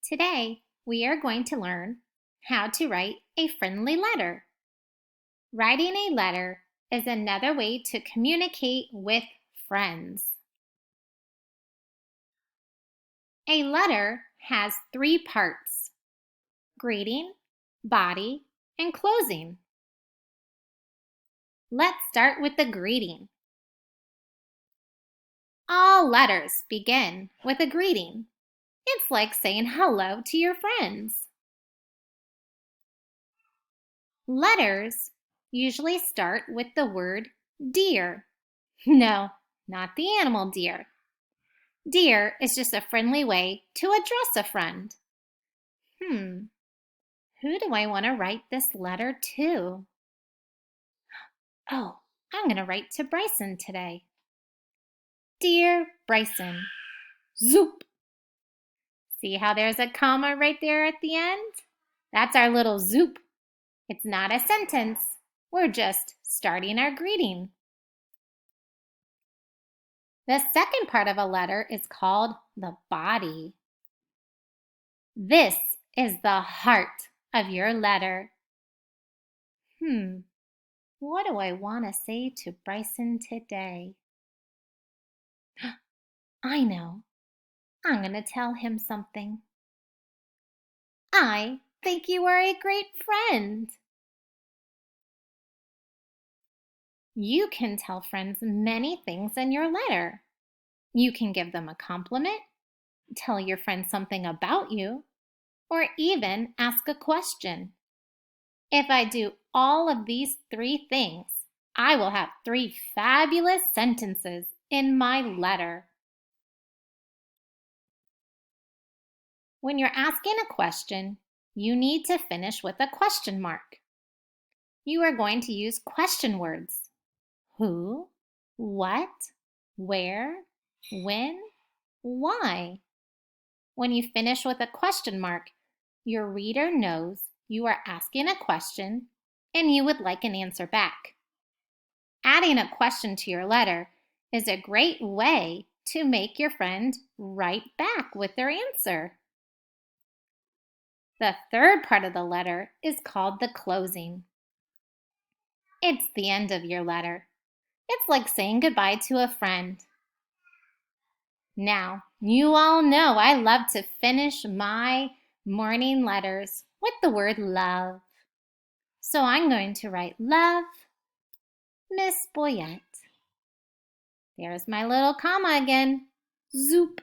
Today, we are going to learn how to write a friendly letter. Writing a letter is another way to communicate with friends. A letter has three parts: greeting, body, and closing. Let's start with the greeting. All letters begin with a greeting. It's like saying hello to your friends. Letters usually start with the word dear. No, not the animal deer. Dear is just a friendly way to address a friend. Who do I want to write this letter to? Oh, I'm going to write to Bryson today. Dear Bryson, zoop. See how there's a comma right there at the end? That's our little zoop. It's not a sentence. We're just starting our greeting. The second part of a letter is called the body. This is the heart of your letter. What do I want to say to Bryson today? I know. I'm going to tell him something. I think you are a great friend. You can tell friends many things in your letter. You can give them a compliment, tell your friend something about you, or even ask a question. If I do all of these three things, I will have 3 fabulous sentences in my letter. When you're asking a question, you need to finish with a question mark. You are going to use question words: who, what, where, when, why. When you finish with a question mark, your reader knows you are asking a question and you would like an answer back. Adding a question to your letter is a great way to make your friend write back with their answer. The third part of the letter is called the closing. It's the end of your letter. It's like saying goodbye to a friend. Now, you all know I love to finish my morning letters with the word love. So I'm going to write love, Miss Boyette. There's my little comma again, zoop,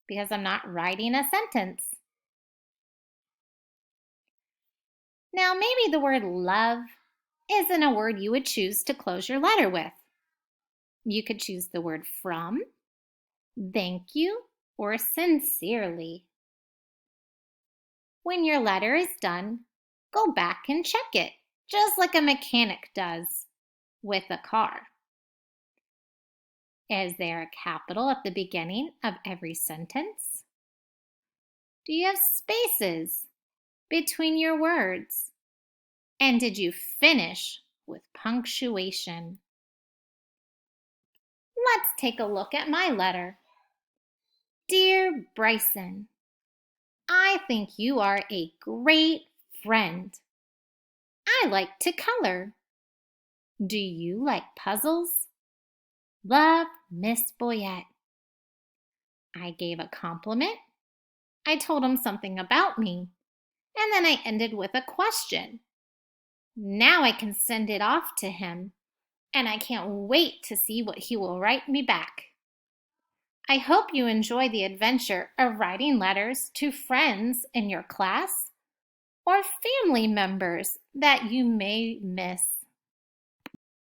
because I'm not writing a sentence. Now, maybe the word love isn't a word you would choose to close your letter with. You could choose the word from, thank you, or sincerely. When your letter is done, go back and check it, just like a mechanic does with a car. Is there a capital at the beginning of every sentence? Do you have spaces between your words? And did you finish with punctuation? Let's take a look at my letter. Dear Bryson, I think you are a great friend. I like to color. Do you like puzzles? Love, Miss Boyette. I gave a compliment. I told him something about me. And then I ended with a question. Now I can send it off to him, and I can't wait to see what he will write me back. I hope you enjoy the adventure of writing letters to friends in your class or family members that you may miss.